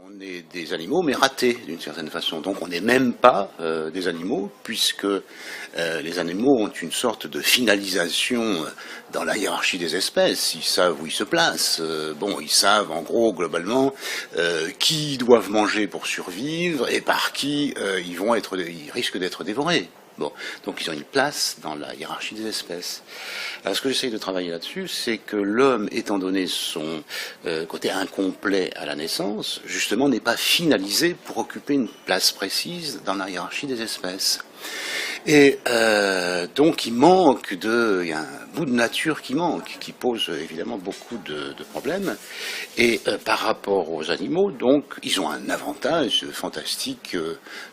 On est des animaux, mais ratés d'une certaine façon. Donc on n'est même pas des animaux, puisque les animaux ont une sorte de finalisation dans la hiérarchie des espèces. Ils savent où ils se placent. Ils savent en gros, globalement, qui ils doivent manger pour survivre et par qui ils risquent d'être dévorés. Bon, donc ils ont une place dans la hiérarchie des espèces. Alors ce que j'essaye de travailler là-dessus, c'est que l'homme, étant donné son côté incomplet à la naissance, justement n'est pas finalisé pour occuper une place précise dans la hiérarchie des espèces. Et donc il y a un bout de nature qui manque, qui pose évidemment beaucoup de problèmes. Et par rapport aux animaux, donc ils ont un avantage fantastique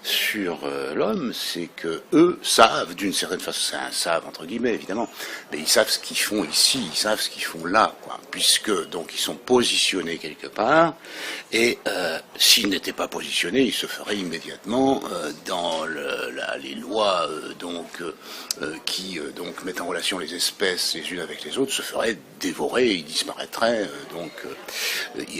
sur l'homme, c'est que eux savent d'une certaine façon, c'est un savent entre guillemets évidemment, mais ils savent ce qu'ils font ici, ils savent ce qu'ils font là, quoi, puisque donc ils sont positionnés quelque part. Et s'ils n'étaient pas positionnés, ils se feraient immédiatement dans les lois qui mettent en relation les espèces les unes avec les autres, se feraient dévorer, ils disparaîtraient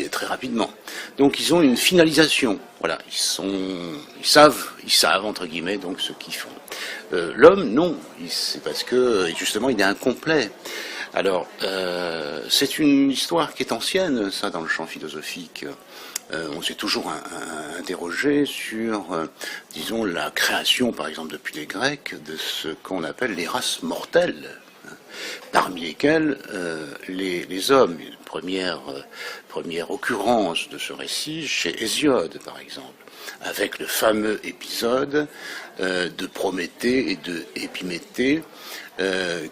très rapidement. Donc ils ont une finalisation. Voilà, ils savent entre guillemets donc ce qu'ils font. L'homme, non, c'est parce que justement il est incomplet. Alors, c'est une histoire qui est ancienne, ça, dans le champ philosophique. On s'est toujours interrogé sur, disons, la création, par exemple, depuis les Grecs, de ce qu'on appelle les races mortelles, parmi lesquelles les hommes. Une première occurrence de ce récit chez Hésiode, par exemple, avec le fameux épisode de Prométhée et de Épiméthée,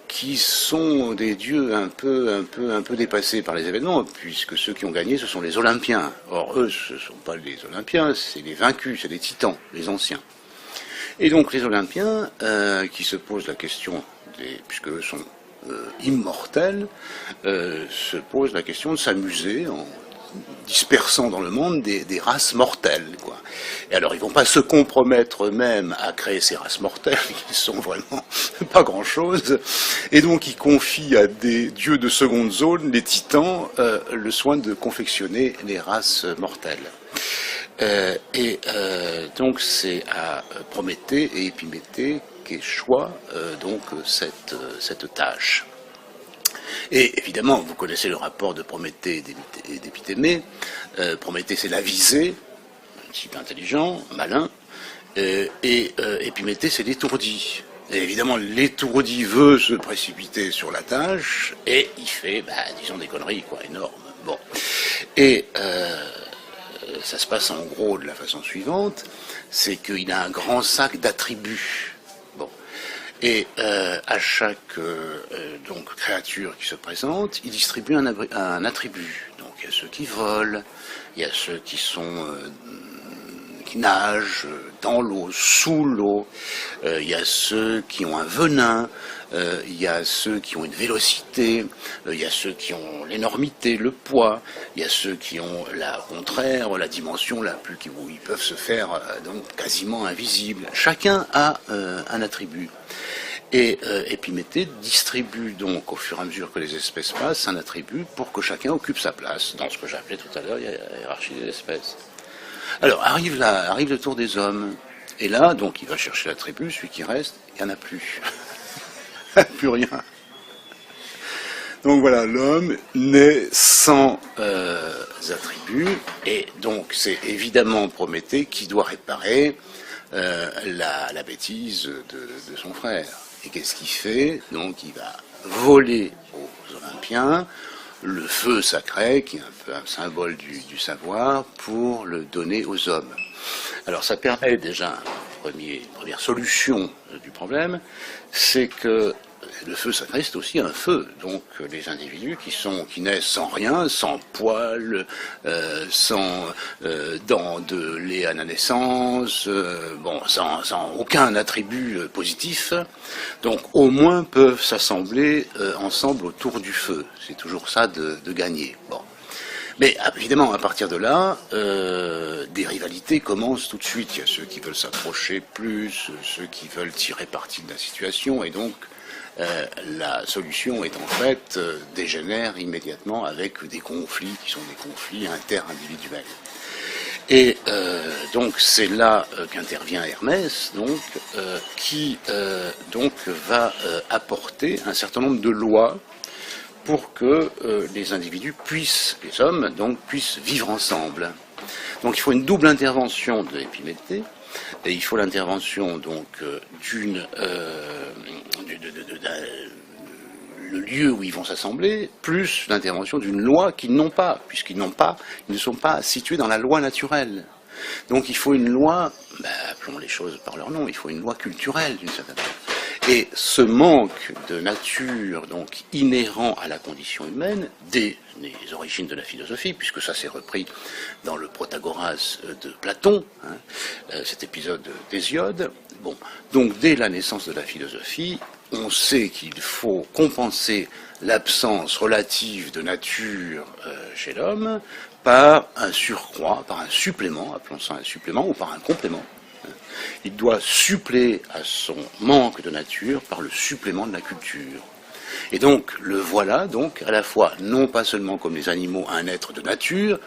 qui sont des dieux un peu dépassés par les événements, puisque ceux qui ont gagné, ce sont les Olympiens. Or, eux, ce ne sont pas les Olympiens, c'est les vaincus, c'est les titans, les anciens. Et donc, les Olympiens, qui se posent la question, puisque eux sont immortels, se posent la question de s'amuser en dispersant dans le monde des races mortelles, quoi. Et alors ils vont pas se compromettre eux-mêmes à créer ces races mortelles, qui sont vraiment pas grand-chose, et donc ils confient à des dieux de seconde zone, les titans, le soin de confectionner les races mortelles. Donc c'est à Prométhée et Épiméthée qu'échoit cette tâche. Et évidemment, vous connaissez le rapport de Prométhée et d'Épiméthée. Prométhée, c'est la visée, un type intelligent, malin, et Épiméthée, c'est l'étourdi. Et évidemment, l'étourdi veut se précipiter sur la tâche, et il fait, disons, des conneries, quoi, énormes. Bon. Et ça se passe en gros de la façon suivante, c'est qu'il a un grand sac d'attributs. Et à chaque créature qui se présente, il distribue un attribut. Donc il y a ceux qui volent, il y a ceux qui nagent dans l'eau, sous l'eau, il y a ceux qui ont un venin, il y a ceux qui ont une vélocité, il y a ceux qui ont l'énormité, le poids, il y a ceux qui ont au contraire la dimension où ils peuvent se faire quasiment invisibles. Chacun a un attribut. Et Épiméthée distribue donc au fur et à mesure que les espèces passent un attribut pour que chacun occupe sa place dans ce que j'appelais tout à l'heure la hiérarchie des espèces. Alors arrive le tour des hommes, et là donc il va chercher l'attribut, celui qui reste, il n'y en a plus. Plus rien. Donc voilà, l'homme naît sans attributs, et donc c'est évidemment Prométhée qui doit réparer la bêtise de son frère. Et qu'est-ce qu'il fait? Donc il va voler aux Olympiens le feu sacré, qui est un peu un symbole du savoir, pour le donner aux hommes. Alors ça permet déjà une première solution du problème, c'est que le feu sacré, c'est aussi un feu. Donc les individus qui naissent sans rien, sans poils, sans dents de lait à la naissance, sans aucun attribut positif, donc au moins peuvent s'assembler ensemble autour du feu. C'est toujours ça de gagner. Bon. Mais évidemment, à partir de là, des rivalités commencent tout de suite. Il y a ceux qui veulent s'approcher plus, ceux qui veulent tirer parti de la situation, et donc la solution est en fait dégénère immédiatement avec des conflits qui sont des conflits interindividuels. Et donc c'est là qu'intervient Hermès, donc, qui donc va apporter un certain nombre de lois pour que les individus puissent, les hommes, donc, puissent vivre ensemble. Donc il faut une double intervention de Épiméthée, et il faut l'intervention donc le lieu où ils vont s'assembler, plus l'intervention d'une loi qu'ils n'ont pas, puisqu'ils ils ne sont pas situés dans la loi naturelle. Donc il faut une loi, appelons les choses par leur nom, il faut une loi culturelle d'une certaine manière. Et ce manque de nature, donc inhérent à la condition humaine, dès les origines de la philosophie, puisque ça s'est repris dans le Protagoras de Platon, cet épisode d'Hésiode. Bon, donc dès la naissance de la philosophie, on sait qu'il faut compenser l'absence relative de nature chez l'homme par un surcroît, par un supplément, appelons ça un supplément, ou par un complément. Il doit suppléer à son manque de nature par le supplément de la culture. Et donc, le voilà, donc, à la fois, non pas seulement comme les animaux, un être de nature,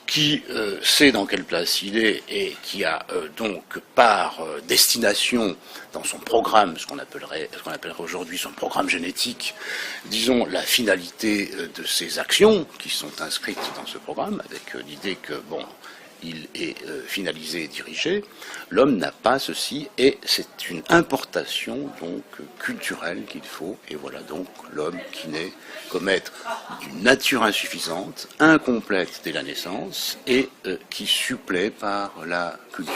qui sait dans quelle place il est et qui a donc par destination dans son programme, ce qu'on appellerait aujourd'hui son programme génétique, disons la finalité de ses actions qui sont inscrites dans ce programme, avec l'idée que, bon, il est finalisé et dirigé. L'homme n'a pas ceci, et c'est une importation donc culturelle qu'il faut, et voilà donc l'homme qui naît comme être d'une nature insuffisante, incomplète dès la naissance, et qui supplée par la culture.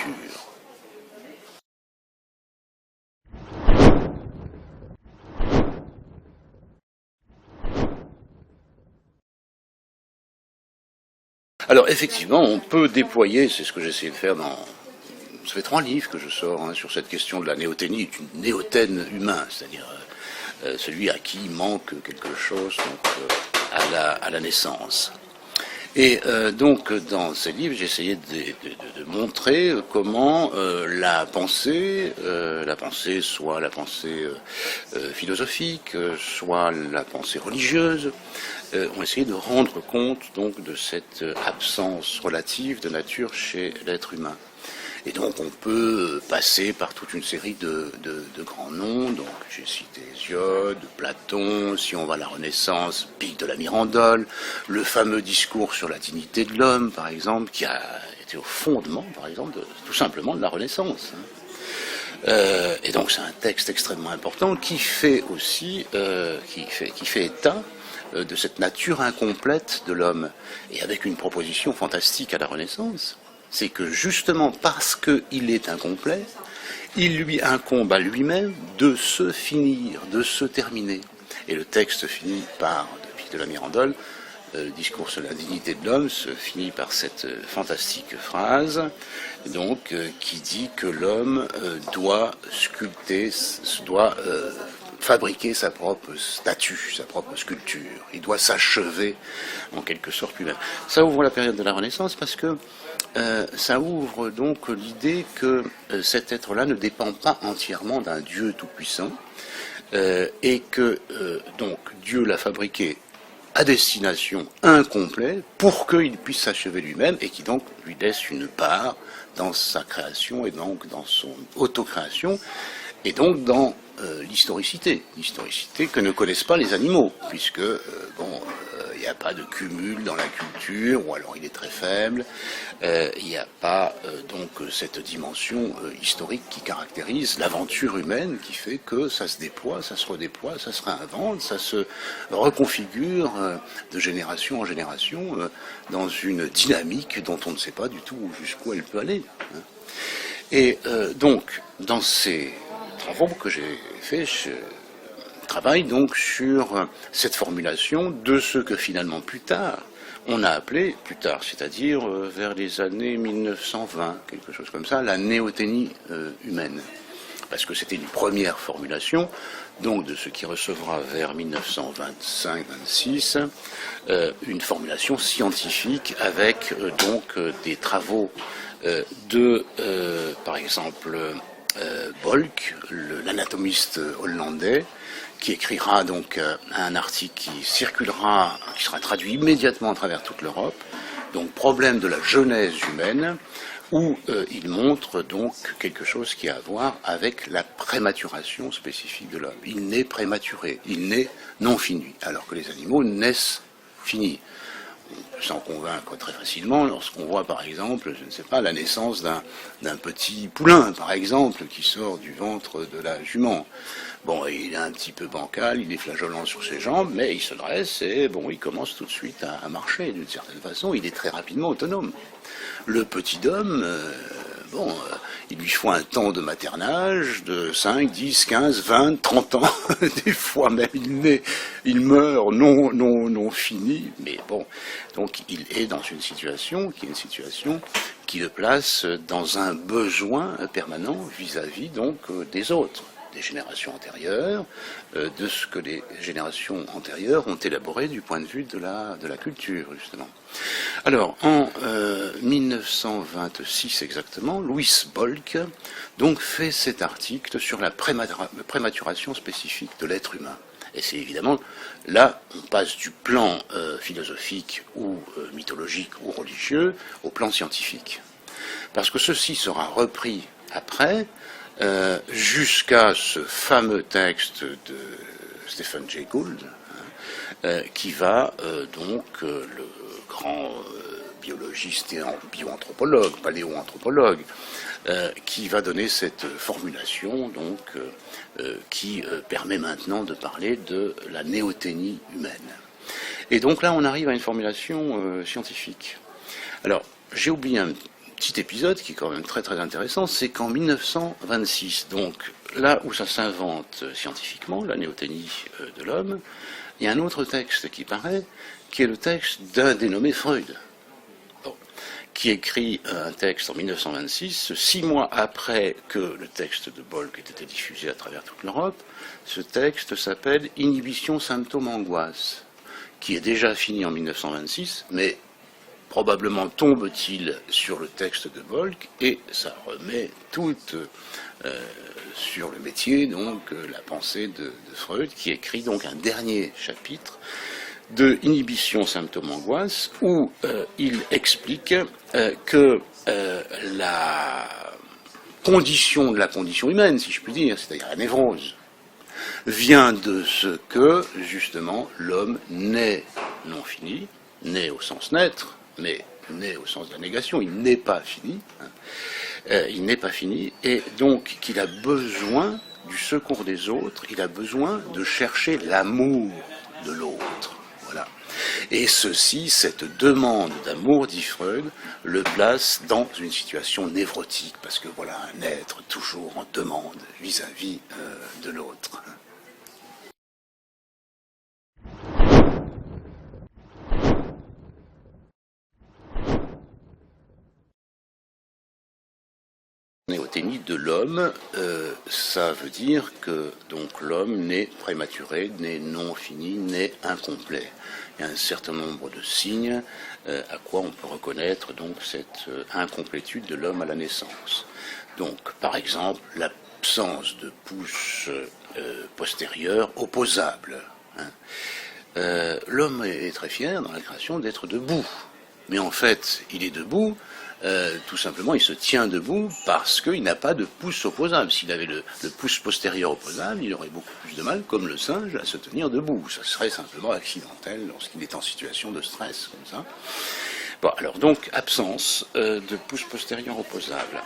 Alors effectivement, on peut déployer, c'est ce que j'ai essayé de faire dans... Ça fait 3 livres que je sors sur cette question de la néoténie, du néothène humain, c'est-à-dire celui à qui manque quelque chose donc, à la naissance. Et donc dans ces livres, j'ai essayé de montrer comment la pensée, soit la pensée philosophique, soit la pensée religieuse, ont essayé de rendre compte donc de cette absence relative de nature chez l'être humain. Et donc on peut passer par toute une série de grands noms, donc j'ai cité Hésiode, Platon, si on va à la Renaissance, Pic de la Mirandole, le fameux discours sur la dignité de l'homme, par exemple, qui a été au fondement, par exemple, tout simplement de la Renaissance. Et donc c'est un texte extrêmement important qui fait aussi, qui fait état de cette nature incomplète de l'homme, et avec une proposition fantastique à la Renaissance. C'est que justement parce qu'il est incomplet, il lui incombe à lui-même de se finir, de se terminer. Et le texte finit par, depuis de la Mirandole, le discours sur la dignité de l'homme se finit par cette fantastique phrase, donc qui dit que l'homme doit sculpter, doit fabriquer sa propre statue, sa propre sculpture. Il doit s'achever en quelque sorte lui-même. Ça ouvre la période de la Renaissance parce que ça ouvre donc l'idée que cet être-là ne dépend pas entièrement d'un Dieu tout-puissant et que donc Dieu l'a fabriqué à destination incomplet pour qu'il puisse s'achever lui-même et qui donc lui laisse une part dans sa création et donc dans son autocréation et donc dans l'historicité que ne connaissent pas les animaux, puisque il n'y a pas de cumul dans la culture, ou alors il est très faible, il n'y a pas donc cette dimension historique qui caractérise l'aventure humaine, qui fait que ça se déploie, ça se redéploie, ça se réinvente, ça se reconfigure de génération en génération dans une dynamique dont on ne sait pas du tout jusqu'où elle peut aller. Et donc, dans ces travaux que j'ai fait, je travaille donc sur cette formulation de ce que finalement plus tard, on a appelé, plus tard, c'est-à-dire vers les années 1920, quelque chose comme ça, la néothénie humaine. Parce que c'était une première formulation, donc de ce qui recevra vers 1925-26, une formulation scientifique avec donc des travaux par exemple, Bolk, l'anatomiste hollandais, qui écrira donc un article qui circulera, qui sera traduit immédiatement à travers toute l'Europe, Donc problème de la genèse humaine, où il montre donc quelque chose qui a à voir avec la prématuration spécifique de l'homme. Il naît prématuré, il naît non fini, alors que les animaux naissent finis. On peut s'en convaincre très facilement lorsqu'on voit par exemple, je ne sais pas, la naissance d'un petit poulain, par exemple, qui sort du ventre de la jument. Bon, il est un petit peu bancal, il est flageolant sur ses jambes, mais il se dresse et bon, il commence tout de suite à marcher d'une certaine façon, il est très rapidement autonome. Le petit homme, il lui faut un temps de maternage de 5, 10, 15, 20, 30 ans, des fois même il meurt non fini, mais bon, donc il est dans une situation qui le place dans un besoin permanent vis-à-vis donc des autres, des générations antérieures, de ce que les générations antérieures ont élaboré du point de vue de la culture, justement. Alors, en 1926 exactement, Louis Bolk donc fait cet article sur la prématuration spécifique de l'être humain. Et c'est évidemment, là, on passe du plan philosophique ou mythologique ou religieux au plan scientifique. Parce que ceci sera repris après, jusqu'à ce fameux texte de Stephen Jay Gould, qui va le grand biologiste et bioanthropologue, paléoanthropologue, qui va donner cette formulation qui permet maintenant de parler de la néoténie humaine. Et donc là, on arrive à une formulation scientifique. Alors, j'ai oublié un petit épisode qui est quand même très très intéressant, c'est qu'en 1926, donc là où ça s'invente scientifiquement, la néoténie de l'homme, il y a un autre texte qui paraît, qui est le texte d'un dénommé Freud, qui écrit un texte en 1926, 6 mois après que le texte de Bolk ait été diffusé à travers toute l'Europe. Ce texte s'appelle Inhibition, symptômes, angoisse, qui est déjà fini en 1926, mais probablement tombe-t-il sur le texte de Bolk, et ça remet toute sur le métier, donc la pensée de Freud, qui écrit donc un dernier chapitre de Inhibition, symptômes, angoisse, où il explique que la condition de la condition humaine, si je puis dire, c'est-à-dire la névrose, vient de ce que, justement, l'homme naît non fini, naît au sens naître, mais naît au sens de la négation, il n'est pas fini, il n'est pas fini, et donc qu'il a besoin du secours des autres, il a besoin de chercher l'amour de l'autre. Voilà. Et cette demande d'amour, dit Freud, le place dans une situation névrotique, parce que voilà, un être toujours en demande vis-à-vis de l'autre. Néoténie de l'homme, ça veut dire que donc l'homme naît prématuré, naît non fini, naît incomplet. Il y a un certain nombre de signes à quoi on peut reconnaître donc cette incomplétude de l'homme à la naissance. Donc, par exemple, l'absence de pouce postérieur opposable. L'homme est très fier dans la création d'être debout, mais en fait, il est debout. Tout simplement, il se tient debout parce qu'il n'a pas de pouce opposable. S'il avait le pouce postérieur opposable, il aurait beaucoup plus de mal, comme le singe, à se tenir debout. Ça serait simplement accidentel lorsqu'il est en situation de stress, comme ça. Bon, alors donc, absence de pouce postérieur opposable.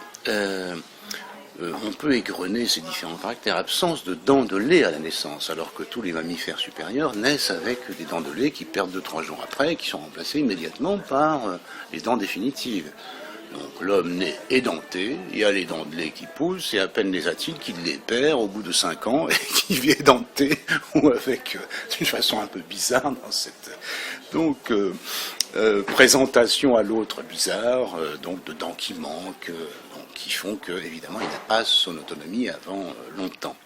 On peut égrener ces différents caractères. Absence de dents de lait à la naissance, alors que tous les mammifères supérieurs naissent avec des dents de lait qui perdent 2-3 jours après, et qui sont remplacées immédiatement par les dents définitives. Donc l'homme naît édenté, il y a les dents de lait qui poussent, et à peine les a-t-il qu'il les perd au bout de 5 ans, et qu'il vit édenté, ou avec une façon un peu bizarre dans cette présentation à l'autre bizarre, donc de dents qui manquent, qui font que, évidemment, il n'a pas son autonomie avant longtemps.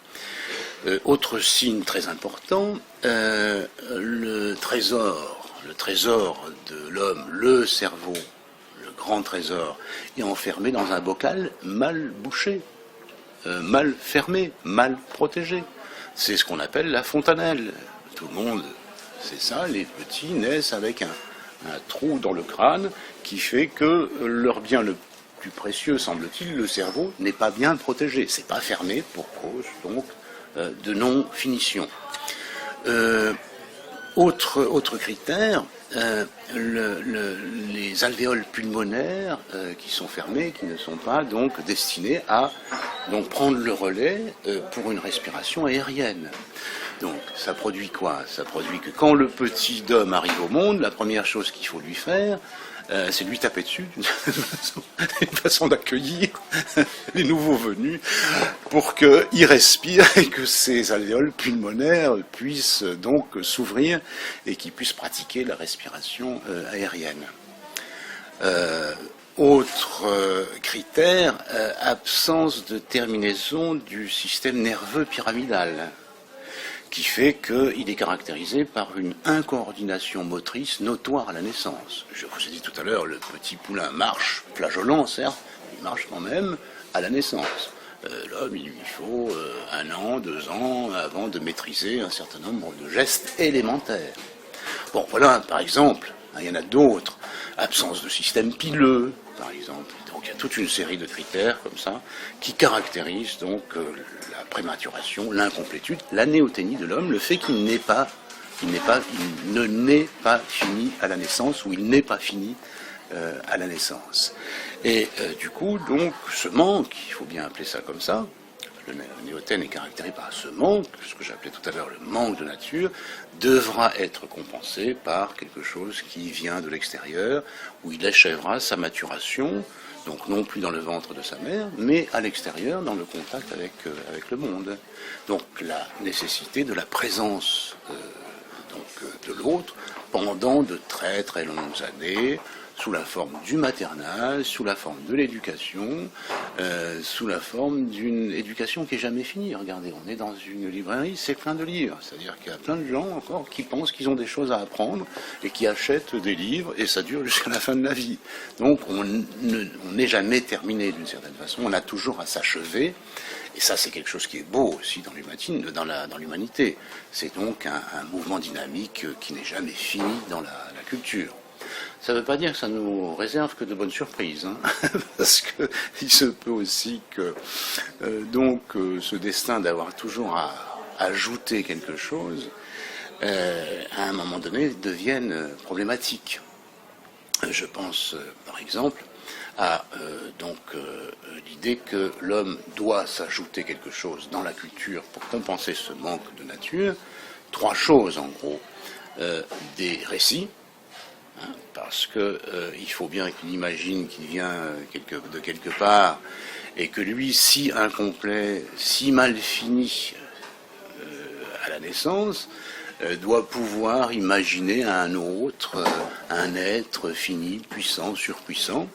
Autre signe très important, le trésor de l'homme, le cerveau, le grand trésor, est enfermé dans un bocal mal bouché, mal fermé, mal protégé. C'est ce qu'on appelle la fontanelle. Tout le monde sait ça, les petits naissent avec un trou dans le crâne qui fait que leur bien le plus précieux, semble-t-il, le cerveau, n'est pas bien protégé. C'est pas fermé pour cause donc de non-finition. Autre critère, les alvéoles pulmonaires qui sont fermées, qui ne sont pas donc destinés à donc prendre le relais pour une respiration aérienne. Donc ça produit quoi? Ça produit que quand le petit homme arrive au monde, la première chose qu'il faut lui faire, c'est lui taper dessus, une façon d'accueillir les nouveaux venus pour qu'ils respirent et que ces alvéoles pulmonaires puissent donc s'ouvrir et qu'ils puissent pratiquer la respiration aérienne. Autre critère, absence de terminaison du système nerveux pyramidal, qui fait qu'il est caractérisé par une incoordination motrice notoire à la naissance. Je vous ai dit tout à l'heure, le petit poulain marche, flageolant certes, il marche quand même à la naissance. L'homme, il lui faut 1 an, 2 ans avant de maîtriser un certain nombre de gestes élémentaires. Bon, voilà, par exemple, il y en a d'autres. Absence de système pileux, par exemple. Donc il y a toute une série de critères comme ça qui caractérisent donc la prématuration, l'incomplétude, l'anéoténie de l'homme, le fait qu'il ne n'est pas fini à la naissance ou il n'est pas fini à la naissance. Et du coup, donc, ce manque, il faut bien appeler ça comme ça, le néothène est caractérisé par ce manque, ce que j'appelais tout à l'heure le manque de nature, devra être compensé par quelque chose qui vient de l'extérieur, où il achèvera sa maturation, donc non plus dans le ventre de sa mère, mais à l'extérieur, dans le contact avec le monde. Donc la nécessité de la présence de l'autre pendant de très très longues années, sous la forme du maternal, sous la forme de l'éducation, sous la forme d'une éducation qui n'est jamais finie. Regardez, on est dans une librairie, c'est plein de livres. C'est-à-dire qu'il y a plein de gens encore qui pensent qu'ils ont des choses à apprendre et qui achètent des livres et ça dure jusqu'à la fin de la vie. Donc on n'est jamais terminé d'une certaine façon, on a toujours à s'achever. Et ça, c'est quelque chose qui est beau aussi dans l'humanité. C'est donc un mouvement dynamique qui n'est jamais fini dans la culture. Ça ne veut pas dire que ça nous réserve que de bonnes surprises, hein, parce qu'il se peut aussi que ce destin d'avoir toujours à ajouter quelque chose, à un moment donné, devienne problématique. Je pense, par exemple, à l'idée que l'homme doit s'ajouter quelque chose dans la culture pour compenser ce manque de nature. 3 choses, en gros. Des récits, parce qu'il faut bien qu'il imagine qu'il vient de quelque part, et que lui, si incomplet, si mal fini à la naissance, doit pouvoir imaginer un autre, un être fini, puissant, surpuissant,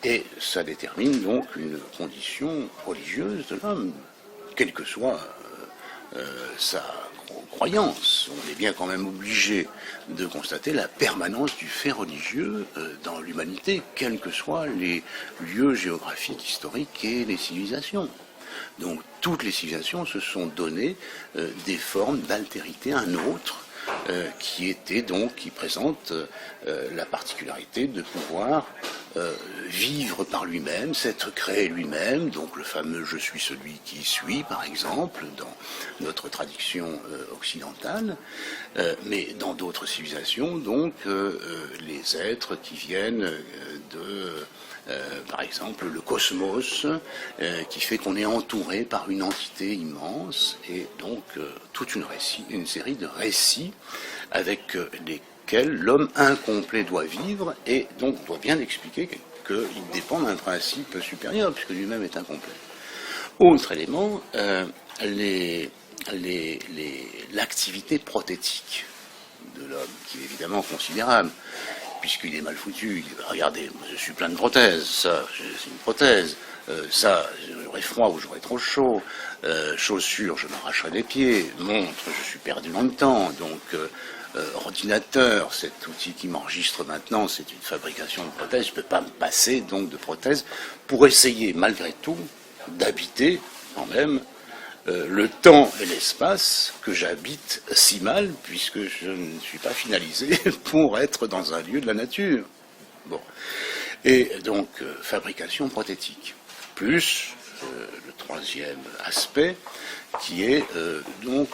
et ça détermine donc une condition religieuse de l'homme, quelle que soit sa croyance. On est bien quand même obligé de constater la permanence du fait religieux dans l'humanité, quels que soient les lieux géographiques, historiques et les civilisations. Donc toutes les civilisations se sont données des formes d'altérité, un autre, qui présente la particularité de pouvoir vivre par lui-même, s'être créé lui-même, donc le fameux « je suis celui qui suis » par exemple, dans notre tradition occidentale, mais dans d'autres civilisations, donc les êtres qui viennent par exemple le cosmos, qui fait qu'on est entouré par une entité immense, et donc toute une série de récits avec lesquels l'homme incomplet doit vivre, et donc doit bien expliquer qu'il dépend d'un principe supérieur, puisque lui-même est incomplet. Autre élément, l'activité prothétique de l'homme, qui est évidemment considérable, puisqu'il est mal foutu. Regardez, je suis plein de prothèses, ça, c'est une prothèse, ça, j'aurai froid ou j'aurai trop chaud, chaussures, je m'arracherai les pieds, montre, je suis perdu dans le temps, donc ordinateur, cet outil qui m'enregistre maintenant, c'est une fabrication de prothèses, je ne peux pas me passer donc de prothèses pour essayer malgré tout d'habiter quand même le temps et l'espace que j'habite si mal, puisque je ne suis pas finalisé pour être dans un lieu de la nature. Bon. Et donc, fabrication prothétique. Plus le troisième aspect, qui est donc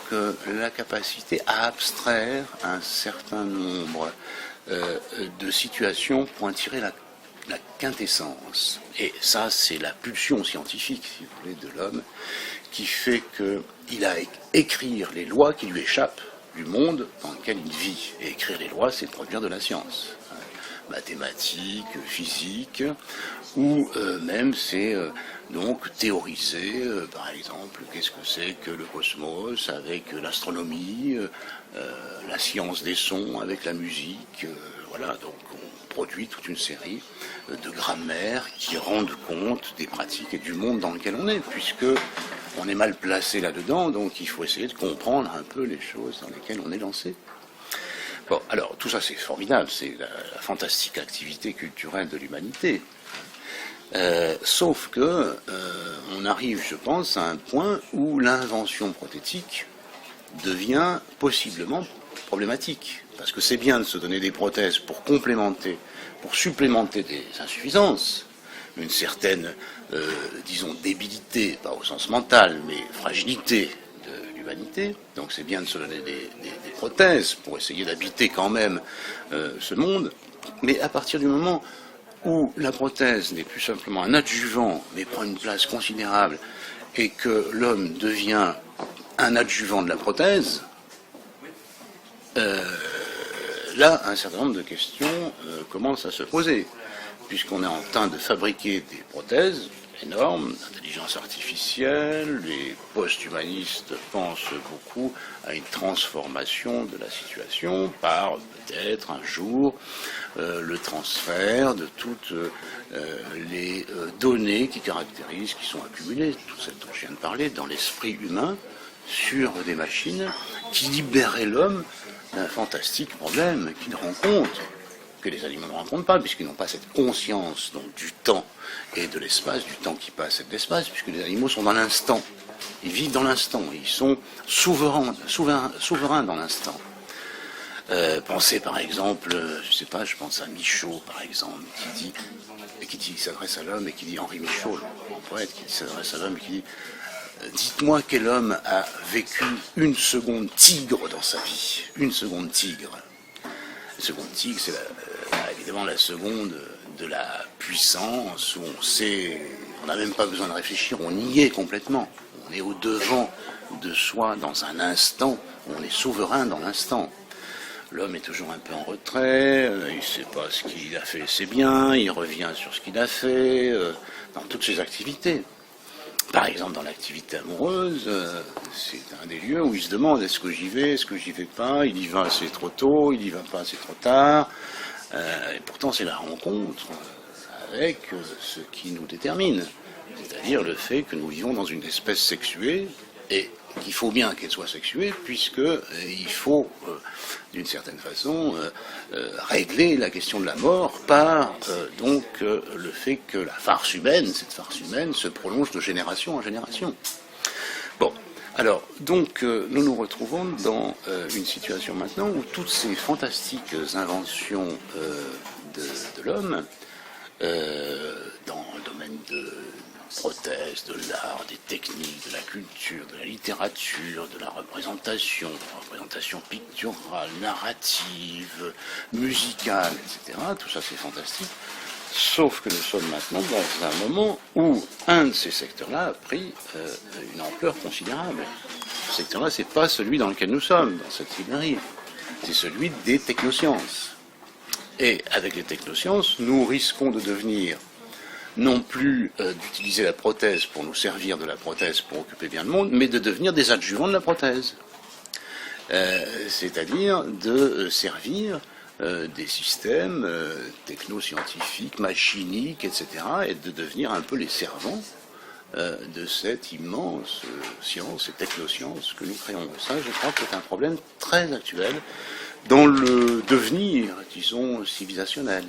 la capacité à abstraire un certain nombre de situations pour en tirer la quintessence. Et ça, c'est la pulsion scientifique, si vous voulez, de l'homme, qui fait qu'il a à écrire les lois qui lui échappent du monde dans lequel il vit. Et écrire les lois, c'est produire de la science. Mathématiques, physique, ou même c'est donc théoriser, par exemple, qu'est-ce que c'est que le cosmos avec l'astronomie, la science des sons avec la musique, voilà, donc on produit toute une série de grammaires qui rendent compte des pratiques et du monde dans lequel on est, puisque on est mal placé là-dedans, donc il faut essayer de comprendre un peu les choses dans lesquelles on est lancé. Bon, alors tout ça c'est formidable, c'est la fantastique activité culturelle de l'humanité. Sauf que on arrive, je pense, à un point où l'invention prothétique devient possiblement problématique. Parce que c'est bien de se donner des prothèses pour complémenter, pour supplémenter des insuffisances, une certaine, disons, débilité, pas au sens mental, mais fragilité de l'humanité. Donc c'est bien de se donner des prothèses pour essayer d'habiter quand même ce monde. Mais à partir du moment où la prothèse n'est plus simplement un adjuvant, mais prend une place considérable, et que l'homme devient un adjuvant de la prothèse, là, un certain nombre de questions commencent à se poser, puisqu'on est en train de fabriquer des prothèses énormes, l'intelligence artificielle, les post-humanistes pensent beaucoup à une transformation de la situation par peut-être un jour le transfert de toutes les données qui caractérisent, qui sont accumulées, tout ce dont je viens de parler, dans l'esprit humain, sur des machines qui libéraient l'homme d'un fantastique problème qu'il rencontre, que les animaux ne rencontrent pas, puisqu'ils n'ont pas cette conscience donc, du temps et de l'espace, du temps qui passe et de l'espace, puisque les animaux sont dans l'instant. Ils vivent dans l'instant, ils sont souverains dans l'instant. Pensez par exemple, je sais pas, je pense à Michaud par exemple, qui s'adresse à l'homme et qui dit, Henri Michaud, le poète, qui s'adresse à l'homme et qui dit, dites-moi quel homme a vécu une seconde tigre dans sa vie, une seconde tigre. La seconde tigre, c'est évidemment la seconde de la puissance où on sait, on n'a même pas besoin de réfléchir, on y est complètement. On est au devant de soi dans un instant, on est souverain dans l'instant. L'homme est toujours un peu en retrait, il ne sait pas ce qu'il a fait, c'est bien, il revient sur ce qu'il a fait, dans toutes ses activités. Par exemple, dans l'activité amoureuse, c'est un des lieux où il se demande est-ce que j'y vais, est-ce que j'y vais pas, il y va assez trop tôt, il y va pas assez trop tard, et pourtant c'est la rencontre avec ce qui nous détermine, c'est-à-dire le fait que nous vivons dans une espèce sexuée et qu'il faut bien qu'elle soit sexuée, puisqu'il faut, d'une certaine façon, régler la question de la mort par donc le fait que la farce humaine, cette farce humaine, se prolonge de génération en génération. Bon, alors, donc, nous nous retrouvons dans une situation maintenant où toutes ces fantastiques inventions de l'homme, dans le domaine de prothèses, de l'art, des techniques, de la culture, de la littérature, de la représentation picturale, narrative, musicale, etc. Tout ça c'est fantastique, sauf que nous sommes maintenant dans un moment où un de ces secteurs-là a pris une ampleur considérable. Ce secteur-là, c'est pas celui dans lequel nous sommes, dans cette librairie, c'est celui des technosciences. Et avec les technosciences, nous risquons de devenir non plus d'utiliser la prothèse pour nous servir de la prothèse pour occuper bien le monde, mais de devenir des adjuvants de la prothèse. C'est-à-dire de servir des systèmes technoscientifiques, machiniques, etc., et de devenir un peu les servants de cette immense science et technoscience que nous créons. Ça, je crois que c'est un problème très actuel dans le devenir, disons, civilisationnel.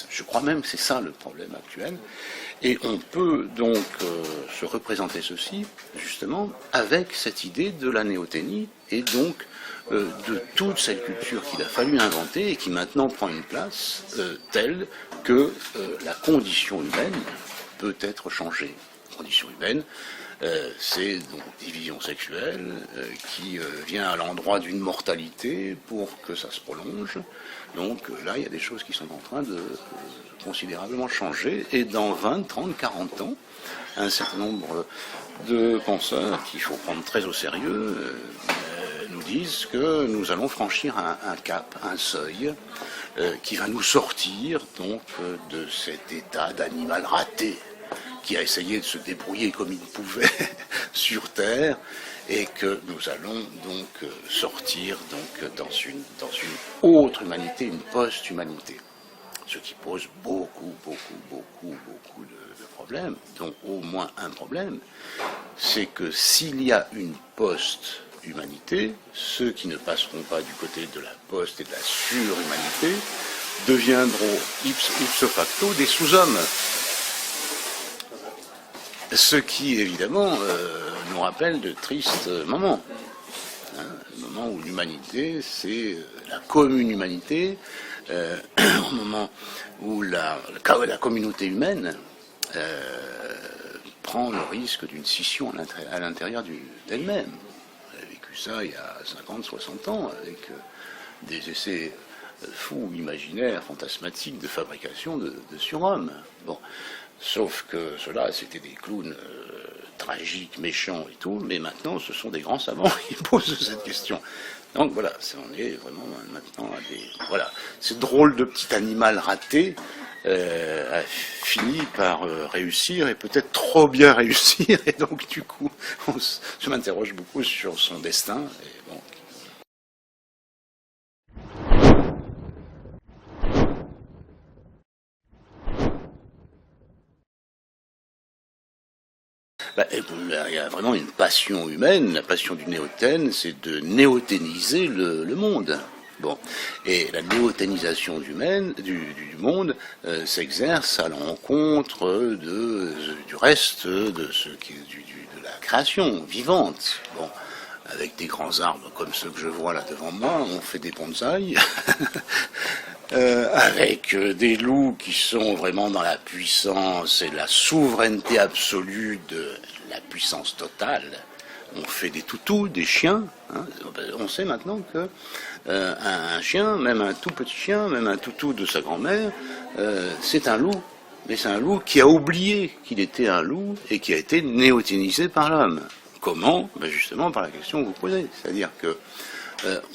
Je crois même que c'est ça le problème actuel. Et on peut donc se représenter ceci, justement, avec cette idée de la néothénie, et donc de toute cette culture qu'il a fallu inventer, et qui maintenant prend une place telle que la condition humaine peut être changée. Condition humaine, c'est donc division sexuelle qui vient à l'endroit d'une mortalité pour que ça se prolonge. Donc là, il y a des choses qui sont en train de considérablement changer. Et dans 20, 30, 40 ans, un certain nombre de penseurs qu'il faut prendre très au sérieux nous disent que nous allons franchir un cap, un seuil qui va nous sortir donc de cet état d'animal raté qui a essayé de se débrouiller comme il pouvait sur Terre, et que nous allons donc sortir donc dans une autre humanité, une post-humanité. Ce qui pose beaucoup de problèmes, dont au moins un problème, c'est que s'il y a une post-humanité, ceux qui ne passeront pas du côté de la post et de la surhumanité deviendront ipso facto des sous-hommes. Ce qui, évidemment, nous rappelle de tristes moments. Le moment où l'humanité, c'est la commune humanité, au moment où la communauté humaine prend le risque d'une scission à l'intérieur d'elle-même. On a vécu ça il y a 50, 60 ans, avec des essais fous, imaginaires, fantasmatiques de fabrication de surhommes. Bon. Sauf que ceux-là, c'était des clowns tragiques, méchants et tout, mais maintenant, ce sont des grands savants qui posent cette question. Donc voilà, on est vraiment maintenant à des... Voilà, ce drôle de petit animal raté a fini par réussir, et peut-être trop bien réussir, et donc du coup, je m'interroge beaucoup sur son destin, et bon... Il y a vraiment une passion humaine, la passion du néothène, c'est de néothéniser le monde. Bon. Et la néothénisation du monde s'exerce à l'encontre du reste de la création vivante. Bon. Avec des grands arbres comme ceux que je vois là devant moi, on fait des bonsaïs. Avec des loups qui sont vraiment dans la puissance et la souveraineté absolue de la puissance totale. On fait des toutous, des chiens. Hein. On sait maintenant que un chien, même un tout petit chien, même un toutou de sa grand-mère, c'est un loup. Mais c'est un loup qui a oublié qu'il était un loup et qui a été néothénisé par l'homme. Comment ? Ben justement par la question que vous posez. C'est-à-dire que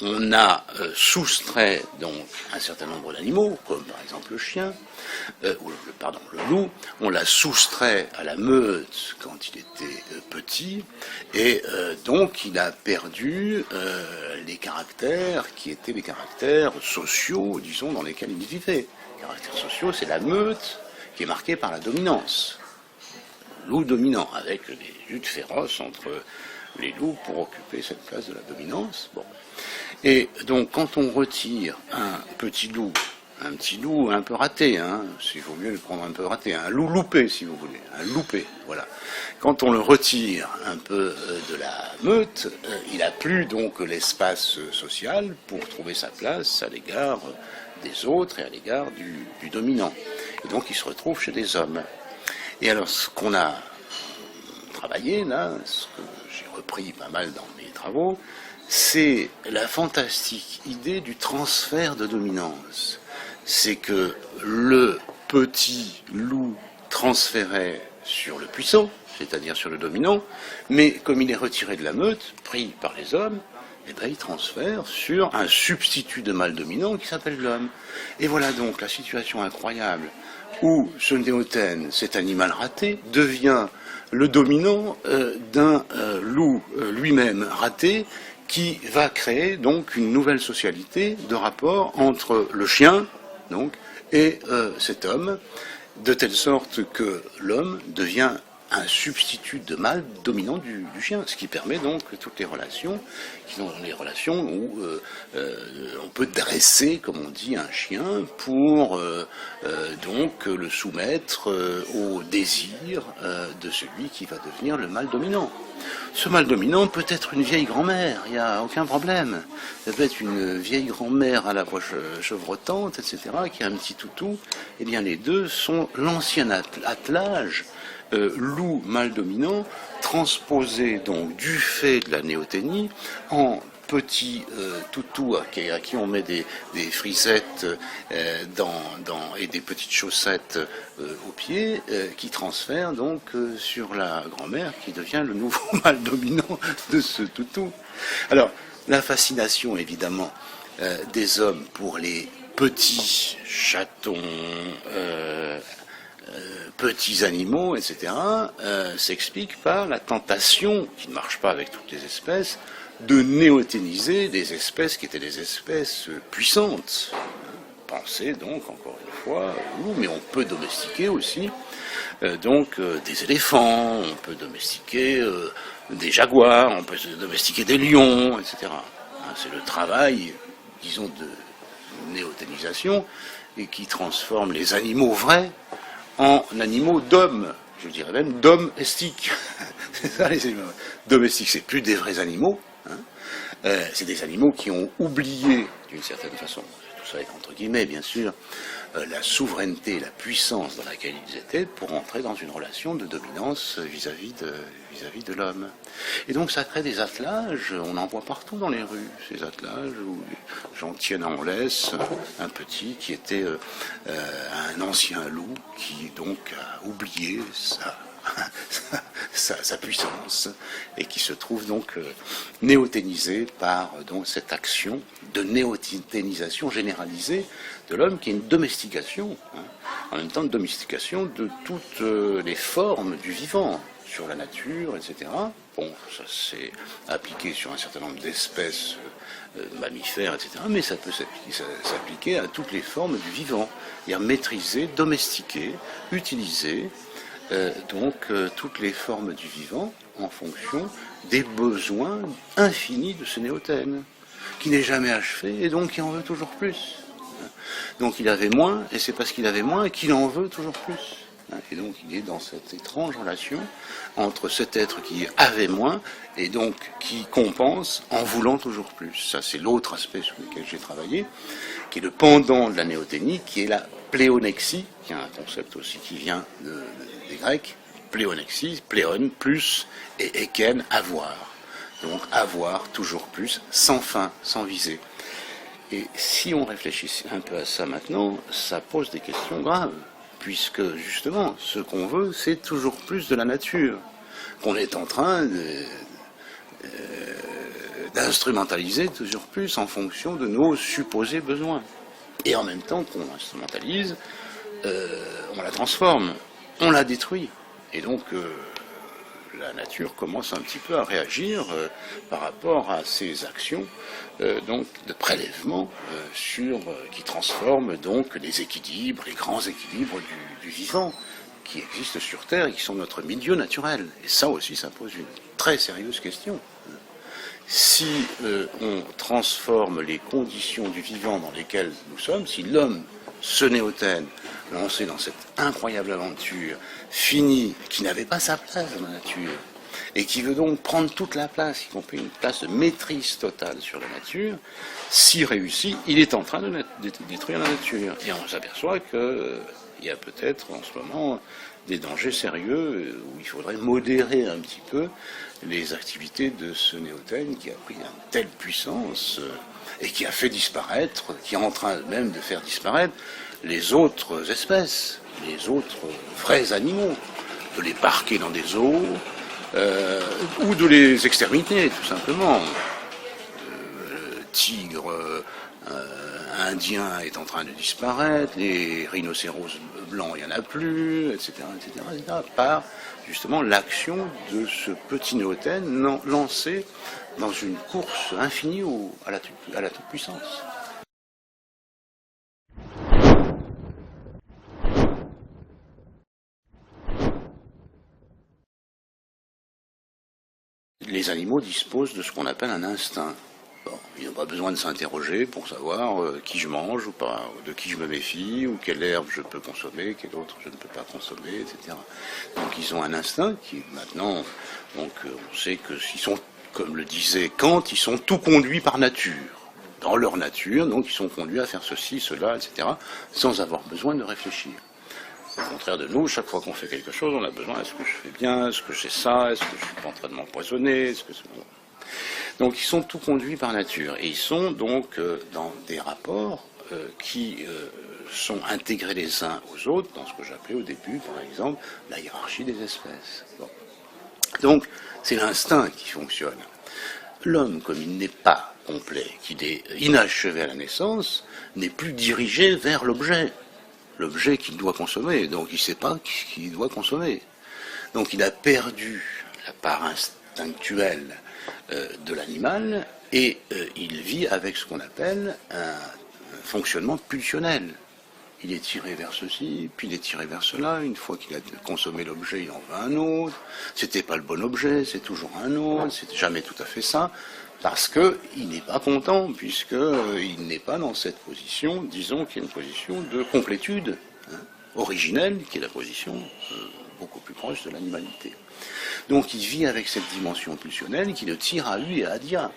on a soustrait donc un certain nombre d'animaux, comme par exemple le chien, le loup, on l'a soustrait à la meute quand il était petit, et donc il a perdu les caractères qui étaient les caractères sociaux, disons, dans lesquels il vivait. Les caractères sociaux, c'est la meute qui est marquée par la dominance. Loup dominant, avec des luttes féroces entre les loups pour occuper cette place de la dominance. Bon. Et donc, quand on retire un petit loup, un petit loup un peu raté, hein, s'il vaut mieux le prendre un peu raté, un loup loupé, si vous voulez, un loupé, voilà. Quand on le retire un peu de la meute, il n'a plus donc l'espace social pour trouver sa place à l'égard des autres et à l'égard du dominant. Et donc, il se retrouve chez des hommes. Et alors, ce qu'on a travaillé, là, ce que j'ai repris pas mal dans mes travaux, c'est la fantastique idée du transfert de dominance. C'est que le petit loup transférait sur le puissant, c'est-à-dire sur le dominant, mais comme il est retiré de la meute, pris par les hommes, eh ben, il transfère sur un substitut de mâle dominant qui s'appelle l'homme. Et voilà donc la situation incroyable où ce néothène, cet animal raté, devient le dominant d'un loup lui-même raté, qui va créer donc une nouvelle socialité de rapport entre le chien donc, et cet homme, de telle sorte que l'homme devient un substitut de mâle dominant du chien, ce qui permet donc toutes les relations, qui sont les relations où on peut dresser, comme on dit, un chien pour donc le soumettre au désir de celui qui va devenir le mâle dominant. Ce mâle dominant peut être une vieille grand-mère, il n'y a aucun problème. Ça peut être une vieille grand-mère à la voix chevrotante, etc., qui a un petit toutou. Eh bien, les deux sont l'ancien attelage loup mâle dominant, transposé donc du fait de la néoténie en petit toutou à qui on met des frisettes et des petites chaussettes aux pieds, qui transfère donc sur la grand-mère qui devient le nouveau mâle dominant de ce toutou. Alors, la fascination évidemment des hommes pour les petits chatons, petits animaux, etc., s'explique par la tentation, qui ne marche pas avec toutes les espèces, de néoténiser des espèces qui étaient des espèces puissantes. Pensez donc, encore une fois, mais on peut domestiquer aussi des éléphants, on peut domestiquer des jaguars, on peut domestiquer des lions, etc. C'est le travail, disons, de néoténisation, et qui transforme les animaux vrais en animaux d'hommes, je dirais même domestiques. C'est ça les animaux domestiques, c'est plus des vrais animaux, c'est des animaux qui ont oublié, d'une certaine façon, tout ça est entre guillemets bien sûr, la souveraineté, la puissance dans laquelle ils étaient pour entrer dans une relation de dominance vis-à-vis de l'homme. Et donc ça crée des attelages, on en voit partout dans les rues, ces attelages où les gens tiennent en laisse un petit qui était un ancien loup qui donc a oublié sa puissance et qui se trouve donc néoténisé par donc cette action de néoténisation généralisée de l'homme qui est une domestication, en même temps une domestication de toutes les formes du vivant sur la nature, etc. Bon, ça s'est appliqué sur un certain nombre d'espèces mammifères, etc. Mais ça peut s'appliquer à toutes les formes du vivant, c'est-à-dire maîtriser, domestiquer, utiliser toutes les formes du vivant en fonction des besoins infinis de ce néotène, qui n'est jamais achevé et donc qui en veut toujours plus. Donc il avait moins, et c'est parce qu'il avait moins qu'il en veut toujours plus. Et donc il est dans cette étrange relation entre cet être qui avait moins et donc qui compense en voulant toujours plus. Ça c'est l'autre aspect sur lequel j'ai travaillé, qui est le pendant de la néoténie, qui est la pléonexie, qui est un concept aussi qui vient des Grecs, pléonexie, pléon, plus, et eken, avoir. Donc avoir toujours plus, sans fin, sans visée. Et si on réfléchit un peu à ça maintenant, ça pose des questions graves, puisque justement, ce qu'on veut, c'est toujours plus de la nature, qu'on est en train d'instrumentaliser toujours plus en fonction de nos supposés besoins. Et en même temps qu'on l'instrumentalise, on la transforme, on la détruit. Et donc la nature commence un petit peu à réagir par rapport à ces actions donc de prélèvement qui transforment donc les équilibres, les grands équilibres du vivant qui existent sur Terre et qui sont notre milieu naturel. Et ça aussi, ça pose une très sérieuse question. Si on transforme les conditions du vivant dans lesquelles nous sommes, si l'homme, ce néotène, lancé dans cette incroyable aventure, finit, qui n'avait pas sa place dans la nature, et qui veut donc prendre toute la place, y compris une place de maîtrise totale sur la nature, s'il réussit, il est en train de détruire la nature. Et on s'aperçoit qu'il y a peut-être en ce moment des dangers sérieux où il faudrait modérer un petit peu les activités de ce néotène qui a pris une telle puissance et qui a fait disparaître, qui est en train même de faire disparaître les autres espèces, les autres vrais animaux, de les parquer dans des eaux, ou de les exterminer, tout simplement. Le tigre indien est en train de disparaître, les rhinocéros blancs, il n'y en a plus, etc., par justement l'action de ce petit néotène lancé dans une course infinie à la toute-puissance. les animaux disposent de ce qu'on appelle un instinct. Bon, ils n'ont pas besoin de s'interroger pour savoir qui je mange ou pas, de qui je me méfie, ou quelle herbe je peux consommer, quelle autre je ne peux pas consommer, etc. Donc ils ont un instinct qui maintenant, donc on sait que s'ils sont, comme le disait Kant, ils sont tout conduits par nature. Dans leur nature, donc ils sont conduits à faire ceci, cela, etc., sans avoir besoin de réfléchir. Au contraire de nous, chaque fois qu'on fait quelque chose, on a besoin, est-ce que je fais bien, est-ce que j'ai ça, est-ce que je suis pas en train de m'empoisonner, est-ce que c'est... Donc ils sont tout conduits par nature, et ils sont donc dans des rapports qui sont intégrés les uns aux autres, dans ce que j'appelais au début, par exemple, la hiérarchie des espèces. Bon. Donc c'est l'instinct qui fonctionne. L'homme, comme il n'est pas complet, qu'il est inachevé à la naissance, n'est plus dirigé vers l'objet qu'il doit consommer, donc il ne sait pas ce qu'il doit consommer. Donc il a perdu la part instinctuelle de l'animal, et il vit avec ce qu'on appelle un fonctionnement pulsionnel. Il est tiré vers ceci, puis il est tiré vers cela. Une fois qu'il a consommé l'objet, il en veut un autre. C'était pas le bon objet, c'est toujours un autre. C'est jamais tout à fait ça, parce que il n'est pas content, puisque il n'est pas dans cette position, disons, qui est une position de complétude originelle, qui est la position beaucoup plus proche de l'animalité. Donc il vit avec cette dimension pulsionnelle qui le tire à lui et à dia.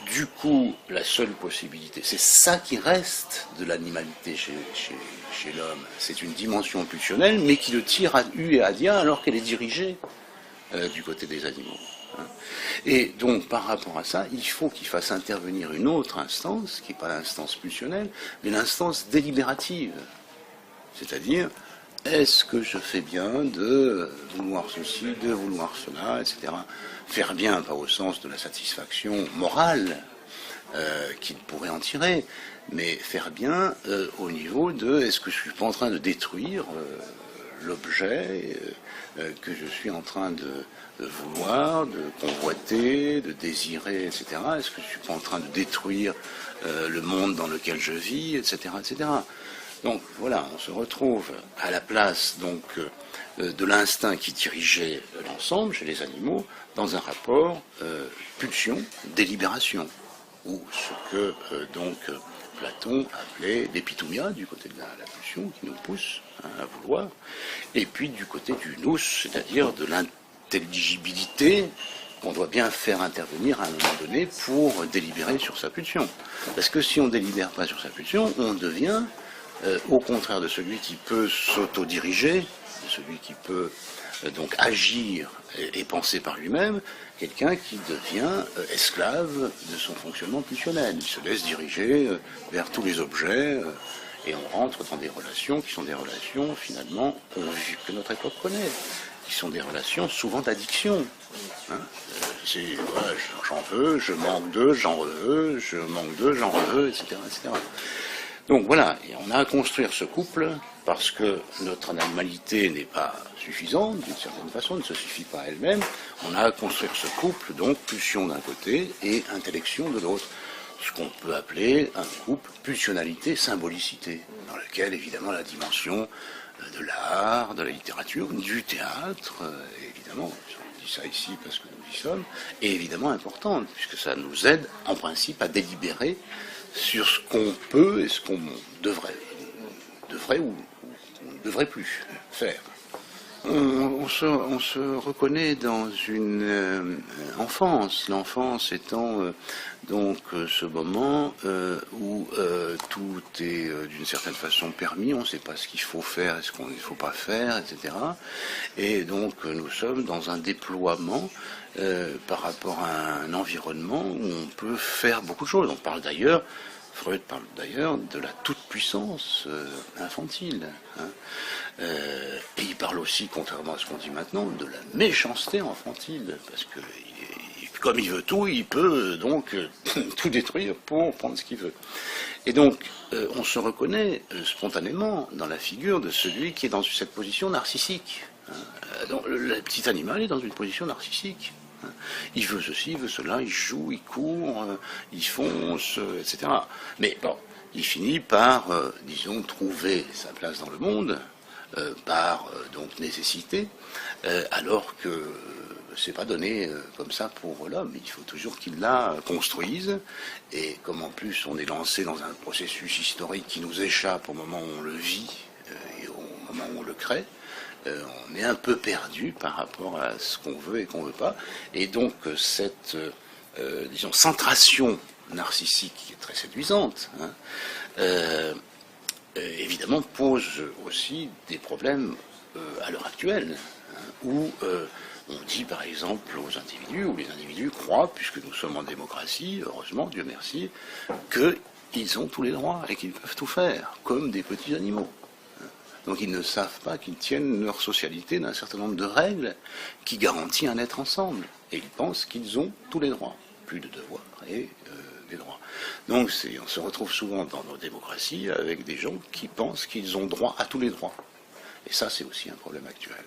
Du coup, la seule possibilité, c'est ça qui reste de l'animalité chez l'homme. C'est une dimension pulsionnelle, mais qui le tire à lui et à dia alors qu'elle est dirigée du côté des animaux. Et donc, par rapport à ça, il faut qu'il fasse intervenir une autre instance, qui n'est pas l'instance pulsionnelle, mais l'instance délibérative. C'est-à-dire, est-ce que je fais bien de vouloir ceci, de vouloir cela, etc. Faire bien, pas au sens de la satisfaction morale qu'il pourrait en tirer, mais faire bien au niveau de est-ce que je suis pas en train de détruire l'objet que je suis en train de vouloir, de convoiter, de désirer, etc. Est-ce que je suis pas en train de détruire le monde dans lequel je vis, etc., etc. Donc voilà, on se retrouve à la place donc de l'instinct qui dirigeait l'ensemble chez les animaux dans un rapport pulsion, délibération, ou ce que donc Platon appelait l'épitomia du côté de la pulsion qui nous pousse à vouloir, et puis du côté du nous, c'est-à-dire de l'intelligibilité qu'on doit bien faire intervenir à un moment donné pour délibérer sur sa pulsion. Parce que si on ne délibère pas sur sa pulsion, on devient au contraire de celui qui peut s'autodiriger, de celui qui peut donc agir et penser par lui-même, quelqu'un qui devient esclave de son fonctionnement pulsionnel. Il se laisse diriger vers tous les objets et on rentre dans des relations qui sont des relations finalement que notre époque connaît, qui sont des relations souvent d'addiction. C'est voilà, j'en veux, je manque d'eux, j'en veux, je manque d'eux, j'en veux, etc., etc. Donc voilà, et on a à construire ce couple parce que notre animalité n'est pas suffisante, d'une certaine façon, ne se suffit pas à elle-même. On a à construire ce couple, donc pulsion d'un côté et intellection de l'autre. Ce qu'on peut appeler un couple pulsionalité-symbolicité, dans lequel évidemment la dimension de l'art, de la littérature, du théâtre, évidemment, on dit ça ici parce que nous y sommes, est évidemment importante, puisque ça nous aide en principe à délibérer sur ce qu'on peut et ce qu'on devrait ou ne devrait plus faire. On se reconnaît dans une enfance, l'enfance étant donc ce moment où tout est d'une certaine façon permis, on ne sait pas ce qu'il faut faire et ce qu'il ne faut pas faire, etc. Et donc nous sommes dans un déploiement par rapport à un environnement où on peut faire beaucoup de choses. Freud parle d'ailleurs de la toute-puissance infantile. Et il parle aussi, contrairement à ce qu'on dit maintenant, de la méchanceté infantile, parce que comme il veut tout, il peut donc tout détruire pour prendre ce qu'il veut. Et donc, on se reconnaît spontanément dans la figure de celui qui est dans cette position narcissique. Donc, le petit animal est dans une position narcissique. Il veut ceci, il veut cela, il joue, il court, il fonce, etc. Mais bon, il finit par, disons, trouver sa place dans le monde, par donc nécessité, alors que c'est pas donné comme ça pour l'homme. Il faut toujours qu'il la construise. Et comme en plus on est lancé dans un processus historique qui nous échappe au moment où on le vit et au moment où on le crée, on est un peu perdu par rapport à ce qu'on veut et qu'on veut pas. Et donc cette disons centration narcissique qui est très séduisante, hein, évidemment pose aussi des problèmes à l'heure actuelle, hein, où on dit par exemple aux individus, ou les individus croient, puisque nous sommes en démocratie, heureusement, Dieu merci, qu'ils ont tous les droits et qu'ils peuvent tout faire, comme des petits animaux. Donc ils ne savent pas qu'ils tiennent leur socialité d'un certain nombre de règles qui garantissent un être ensemble. Et ils pensent qu'ils ont tous les droits, plus de devoirs et des droits. Donc on se retrouve souvent dans nos démocraties avec des gens qui pensent qu'ils ont droit à tous les droits. Et ça, c'est aussi un problème actuel.